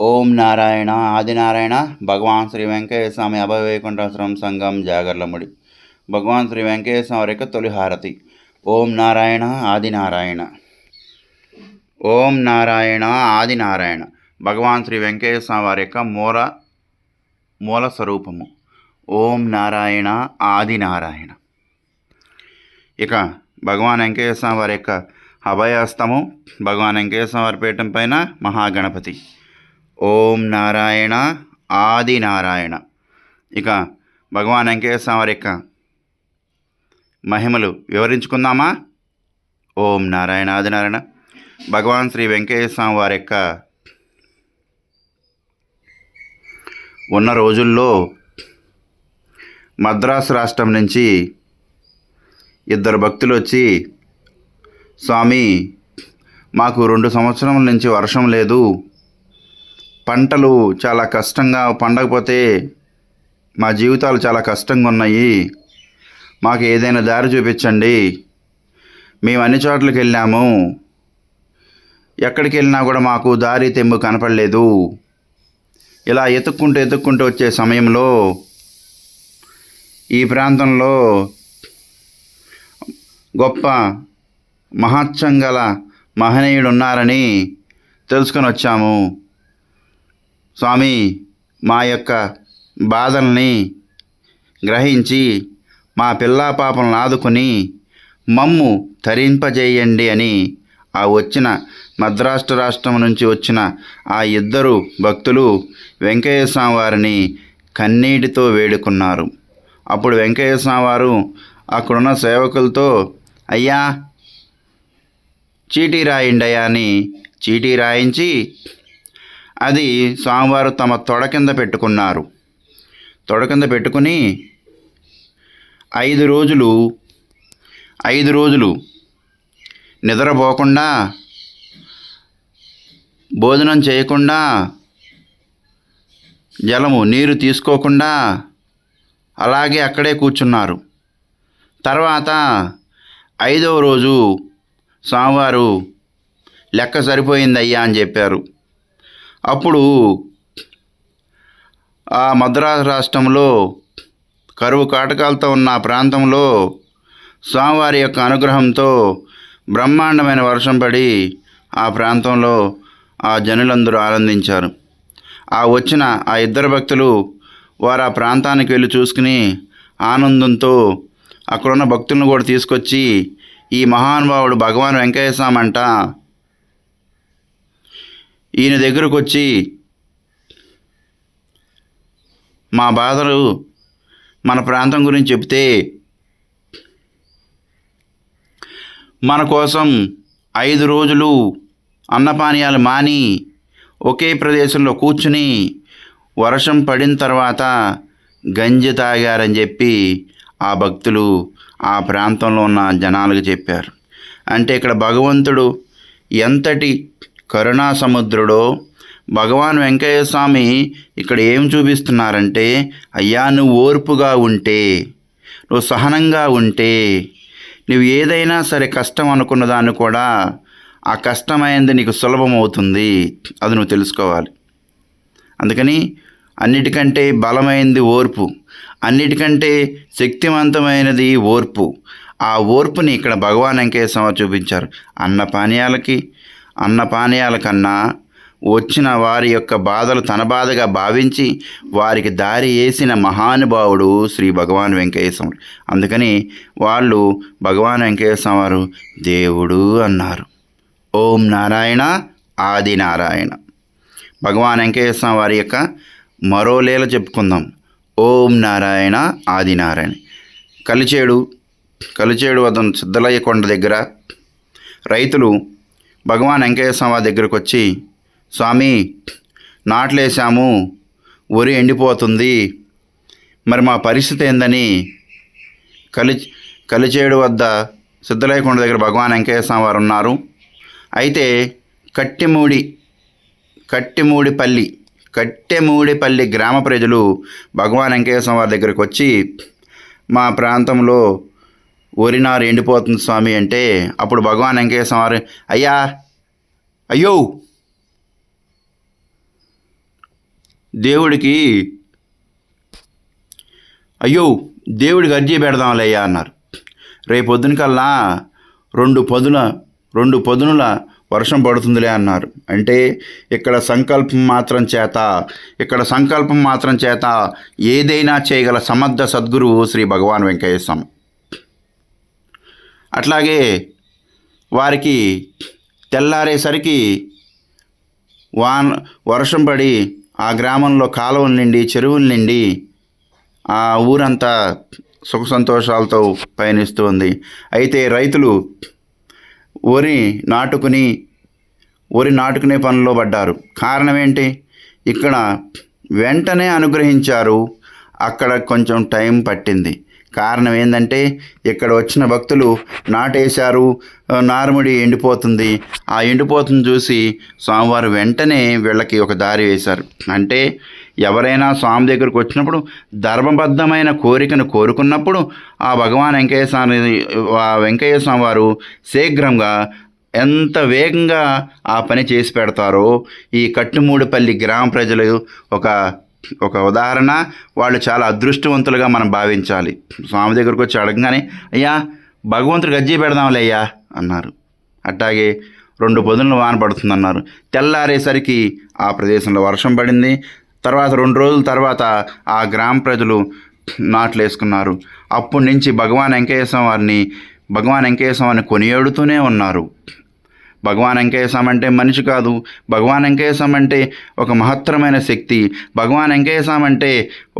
ఓం నారాయణ ఆదినారాయణ భగవాన్ శ్రీ వెంకయ్య స్వామి అభయ వైకుంఠాశ్రమం సంఘం జాగర్లముడి. భగవాన్ శ్రీ వెంకయ్య స్వామి వారి యొక్క తొలి హారతి. ఓం నారాయణ ఆదినారాయణ. ఓం నారాయణ ఆదినారాయణ. భగవాన్ శ్రీ వెంకయ్య స్వామి వారి యొక్క మూల స్వరూపము. ఓం నారాయణ ఆదినారాయణ. ఇక భగవాన్ వెంకయ్య స్వామి వారి యొక్క అభయహస్తము. భగవాన్ వెంకయ్య స్వామి వారి పీఠం పైన మహాగణపతి. ఓం నారాయణ ఆదినారాయణ. ఇక భగవాన్ వెంకయ్య స్వామి వారి యొక్క మహిమలు వివరించుకుందామా? ఓం నారాయణ ఆదినారాయణ. భగవాన్ శ్రీ వెంకయ్య స్వామి వారి యొక్క ఉన్న రోజుల్లో మద్రాసు రాష్ట్రం నుంచి ఇద్దరు భక్తులు వచ్చి, స్వామి మాకు 2 సంవత్సరముల నుంచి వర్షం లేదు, పంటలు చాలా కష్టంగా పండకపోతే మా జీవితాలు చాలా కష్టంగా ఉన్నాయి, మాకు ఏదైనా దారి చూపించండి, మేము అన్ని చోట్లకి వెళ్ళాము, ఎక్కడికి వెళ్ళినా కూడా మాకు దారి తెమ్ము కనపడలేదు. ఇలా ఎత్తుక్కుంటూ వచ్చే సమయంలో ఈ ప్రాంతంలో గొప్ప మహత్యం గల మహనీయుడు ఉన్నారని తెలుసుకొని వచ్చాము. స్వామి మా యొక్క బాధల్ని గ్రహించి మా పిల్లా పాపలను ఆదుకొని మమ్ము తరింపజేయండి అని ఆ వచ్చిన మద్రాసు రాష్ట్రం నుంచి వచ్చిన ఆ ఇద్దరు భక్తులు వెంకయ్య స్వామి వారిని కన్నీటితో వేడుకున్నారు. అప్పుడు వెంకయ్య స్వామి వారు అక్కడున్న సేవకులతో, అయ్యా చీటీ రాయండి అయ్యా అని చీటీ రాయించి అది స్వామివారు తమ తొడ కింద పెట్టుకున్నారు. తొడ కింద పెట్టుకుని 5 రోజులు నిద్రపోకుండా, భోజనం చేయకుండా, నీరు తీసుకోకుండా అలాగే అక్కడే కూర్చున్నారు. తర్వాత 5వ రోజు స్వామివారు లెక్క సరిపోయింది అయ్యా అని చెప్పారు. అప్పుడు ఆ మద్రాసు రాష్ట్రంలో కరువు కాటకాలతో ఉన్న ప్రాంతంలో స్వామివారి యొక్క అనుగ్రహంతో బ్రహ్మాండమైన వర్షం పడి ఆ ప్రాంతంలో ఆ జనులందరూ ఆనందించారు. ఆ వచ్చిన ఆ ఇద్దరు భక్తులు వారు ఆ ప్రాంతానికి వెళ్ళి చూసుకుని ఆనందంతో అక్కడున్న భక్తులను కూడా తీసుకొచ్చి, ఈ మహానుభావుడు భగవాన్ వెంకయ్య స్వామి అంట, ఈయన దగ్గరకు వచ్చి మా బాధలు మన ప్రాంతం గురించి చెప్తే మన కోసం 5 రోజులు అన్నపానీయాలు మాని ఒకే ప్రదేశంలో కూర్చుని వర్షం పడిన తర్వాత గంజి తాగారని చెప్పి ఆ భక్తులు ఆ ప్రాంతంలో ఉన్న జనాలకు చెప్పారు. అంటే ఇక్కడ భగవంతుడు ఎంతటి కరుణా సముద్రుడో భగవాన్ వెంకయ్య స్వామి ఇక్కడ ఏం చూపిస్తున్నారంటే, అయ్యా నువ్వు ఓర్పుగా ఉంటే, నువ్వు సహనంగా ఉంటే, నువ్వు ఏదైనా సరే కష్టం అనుకున్న దాన్ని కూడా ఆ కష్టమైనది నీకు సులభమవుతుంది. అది నువ్వు తెలుసుకోవాలి. అందుకని అన్నిటికంటే బలమైనది ఓర్పు, అన్నిటికంటే శక్తివంతమైనది ఓర్పు. ఆ ఓర్పుని ఇక్కడ భగవాన్ వెంకయ్య స్వామి చూపించారు. అన్నపానీయాల కన్నా వచ్చిన వారి యొక్క బాధలు తన బాధగా భావించి వారికి దారి వేసిన మహానుభావుడు శ్రీ భగవాన్ వెంకయ్య స్వామి. అందుకని వాళ్ళు భగవాన్ వెంకయ్య స్వామి వారు దేవుడు అన్నారు. ఓం నారాయణ ఆదినారాయణ. భగవాన్ వెంకయ్య స్వామి వారి యొక్క మరో లీల చెప్పుకుందాం. ఓం నారాయణ ఆదినారాయణ. కలిచేడు వద్ద సిద్ధలయ్య కొండ దగ్గర రైతులు భగవాన్ వెంకయ్య స్వామి దగ్గరకు వచ్చి, స్వామి నాట్లేసాము, వరి ఎండిపోతుంది, మరి మా పరిస్థితి ఏందని కలిచేడు వద్ద సిద్ధలయ్య కొండ దగ్గర భగవాన్ వెంకయ్య స్వామి వారు ఉన్నారు. అయితే కట్టెమూడిపల్లి గ్రామ ప్రజలు భగవాన్ వెంకయ్య స్వామి వారి దగ్గరికి వచ్చి, మా ప్రాంతంలో వరి నారు ఎండిపోతుంది స్వామి అంటే, అప్పుడు భగవాన్ వెంకయ్య స్వామి వారు, అయ్యో దేవుడికి అయ్యో దేవుడికి అర్జీ పెడదాంలయ్యా అన్నారు. రేపొద్దునకల్లా 2 పొదునుల వర్షం పడుతుందిలే అన్నారు. అంటే ఇక్కడ సంకల్పం మాత్రం చేత ఏదైనా చేయగల సమర్థ సద్గురువు శ్రీ భగవాన్ వెంకయ్య స్వామి. అట్లాగే వారికి తెల్లారేసరికి వర్షం పడి ఆ గ్రామంలో కాలువల నిండి చెరువుల నిండి ఆ ఊరంతా సుఖ సంతోషాలతో పయనిస్తూ ఉంది. అయితే రైతులు వరి నాటుకునే పనిలో పడ్డారు. కారణం ఏంటి? ఇక్కడ వెంటనే అనుగ్రహించారు, అక్కడ కొంచెం టైం పట్టింది. కారణం ఏంటంటే ఇక్కడ వచ్చిన భక్తులు నాటేశారు, నారుమడి ఎండిపోతుంది. ఆ ఎండిపోతుంది చూసి స్వామివారు వెంటనే వీళ్ళకి ఒక దారి వేశారు. అంటే ఎవరైనా స్వామి దగ్గరకు వచ్చినప్పుడు ధర్మబద్ధమైన కోరికను కోరుకున్నప్పుడు ఆ భగవాన్ వెంకయ్య స్వామి వారు శీఘ్రంగా ఎంత వేగంగా ఆ పని చేసి పెడతారో ఈ కట్టుమూడిపల్లి గ్రామ ప్రజలు ఒక ఉదాహరణ. వాళ్ళు చాలా అదృష్టవంతులుగా మనం భావించాలి. స్వామి దగ్గరకు వచ్చి అడగగానే అయ్యా భగవంతుడికి అర్జీ పెడదాంలే అయ్యా అన్నారు. అట్లాగే 2 పొదులు వాన పడుతుందన్నారు. తెల్లారేసరికి ఆ ప్రదేశంలో వర్షం పడింది. తర్వాత 2 రోజుల తర్వాత ఆ గ్రామ ప్రజలు నాట్లు వేసుకున్నారు. అప్పటి నుంచి భగవాన్ వెంకయ్య స్వామిని కొనియాడుతూనే ఉన్నారు. భగవాన్ వెంకయ్య స్వామి అంటే మనిషి కాదు. భగవాన్ వెంకయ్య స్వామి అంటే ఒక మహత్తరమైన శక్తి. భగవాన్ వెంకయ్య స్వామి అంటే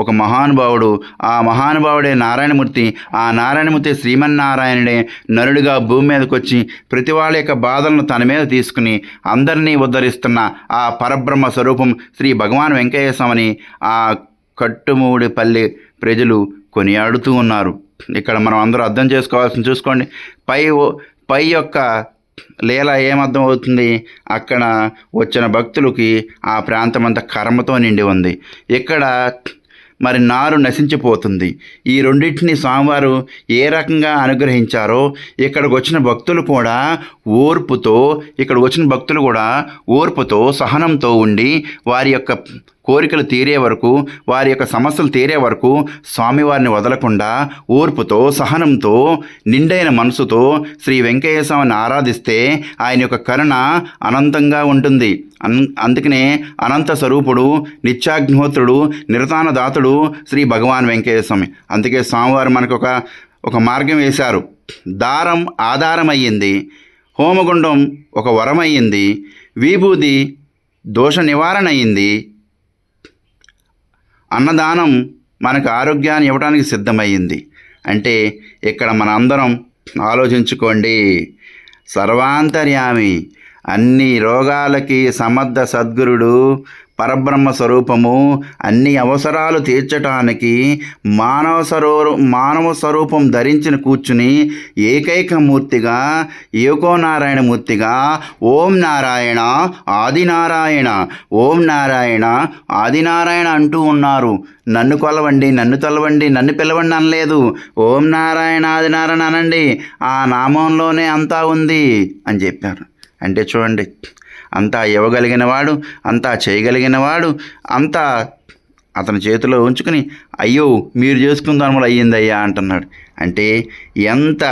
ఒక మహానుభావుడు. ఆ మహానుభావుడే నారాయణమూర్తి. ఆ నారాయణమూర్తి శ్రీమన్నారాయణుడే నరుడిగా భూమి మీదకి వచ్చి ప్రతి వాళ్ళ యొక్క బాధలను తన మీద తీసుకుని అందరినీ ఉద్ధరిస్తున్న ఆ పరబ్రహ్మ స్వరూపం శ్రీ భగవాన్ వెంకయ్య స్వామిని ఆ కట్టుమూడిపల్లి ప్రజలు కొనియాడుతూ ఉన్నారు. ఇక్కడ మనం అందరూ అర్థం చేసుకోవాల్సింది చూసుకోండి. పై యొక్క లీల ఏమర్థం అవుతుంది? అక్కడ వచ్చిన భక్తులకి ఆ ప్రాంతం అంతా కర్మతో నిండి ఉంది. ఇక్కడ మరి నారు నశించిపోతుంది. ఈ రెండింటిని స్వామివారు ఏ రకంగా అనుగ్రహించారో ఇక్కడికి వచ్చిన భక్తులు కూడా ఓర్పుతో సహనంతో ఉండి వారి యొక్క కోరికలు తీరే వరకు, వారి యొక్క సమస్యలు తీరే వరకు స్వామివారిని వదలకుండా ఓర్పుతో సహనంతో నిండైన మనసుతో శ్రీ వెంకయ్య స్వామిని ఆరాధిస్తే ఆయన యొక్క కరుణ అనంతంగా ఉంటుంది. అందుకనే అనంత స్వరూపుడు, నిత్యాగ్నిహోత్రుడు, నిరతాన దాతుడు శ్రీ భగవాన్ వెంకయ్య స్వామి. అందుకే స్వామివారు మనకు ఒక మార్గం వేశారు. దారం ఆధారం అయ్యింది, హోమగుండం ఒక వరం అయ్యింది, విభూది దోష నివారణ అయ్యింది, అన్నదానం మనకు ఆరోగ్యాన్ని ఇవ్వడానికి సిద్ధమయ్యింది. అంటే ఇక్కడ మన అందరం ఆలోచించుకోండి. సర్వాంతర్యామి, అన్ని రోగాలకి సమర్థ సద్గురుడు, పరబ్రహ్మ స్వరూపము, అన్ని అవసరాలు తీర్చటానికి మానవ స్వరూపం ధరించిన కూర్చుని ఏకైకమూర్తిగా ఏకోనారాయణమూర్తిగా ఓం నారాయణ ఆదినారాయణ, ఓం నారాయణ ఆదినారాయణ అంటూ ఉన్నారు. నన్ను కొలవండి, నన్ను తొలవండి, నన్ను పిలవండి అనలేదు. ఓం నారాయణ ఆదినారాయణ అనండి, ఆ నామంలోనే అంతా ఉంది అని చెప్పారు. అంటే చూడండి, అంతా ఇవ్వగలిగినవాడు, అంతా చేయగలిగినవాడు, అంతా అతని చేతిలో ఉంచుకుని అయ్యో మీరు చేసుకున్న దాని వల్ల అయ్యిందయ్యా అంటున్నాడు. అంటే ఎంత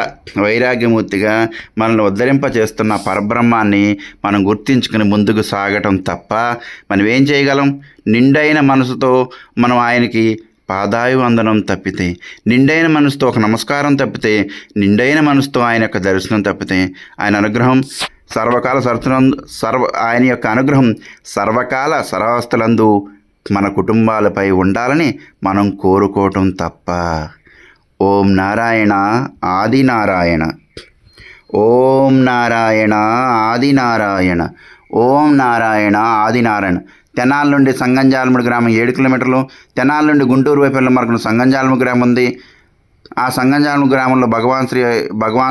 వైరాగ్యమూర్తిగా మనల్ని ఉద్ధరింప చేస్తున్న పరబ్రహ్మాన్ని మనం గుర్తించుకుని ముందుకు సాగటం తప్ప మనం ఏం చేయగలం? నిండైన మనసుతో మనం ఆయనకి పాదాభివందనం తప్పితే, నిండైన మనసుతో ఒక నమస్కారం తప్పితే, నిండైన మనసుతో ఆయన యొక్క దర్శనం తప్పితే ఆయన అనుగ్రహం ఆయన యొక్క అనుగ్రహం సర్వకాల సర్వావస్థలందు మన కుటుంబాలపై ఉండాలని మనం కోరుకోవటం తప్ప. ఓం నారాయణ ఆదినారాయణ, ఓం నారాయణ ఆదినారాయణ, ఓం నారాయణ ఆదినారాయణ. తెనాల నుండి సంగంజాలముడి గ్రామం 7 కిలోమీటర్లు, తెనాల నుండి గుంటూరు వైపు వెళ్ళే మార్గంలో సంగంజాలముడి గ్రామం ఉంది. ఆ సంగంజాలముడి గ్రామంలో భగవాన్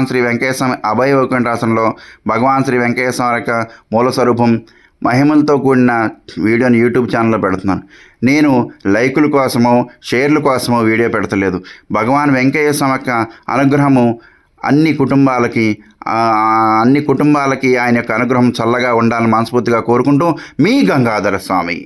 శ్రీ వెంకయ్య స్వామి అభయ వైకుంఠాసనంలో భగవాన్ శ్రీ వెంకయ్య స్వామి యొక్క మూల స్వరూపం మహిమలతో కూడిన వీడియోని యూట్యూబ్ ఛానల్లో పెడుతున్నాను. నేను లైకుల కోసమో షేర్ల కోసమో వీడియో పెడతలేదు. భగవాన్ వెంకయ్య స్వామి యొక్క అనుగ్రహము అన్ని కుటుంబాలకి ఆయన యొక్క అనుగ్రహం చల్లగా ఉండాలని మనస్ఫూర్తిగా కోరుకుంటూ మీ గంగాధర స్వామి.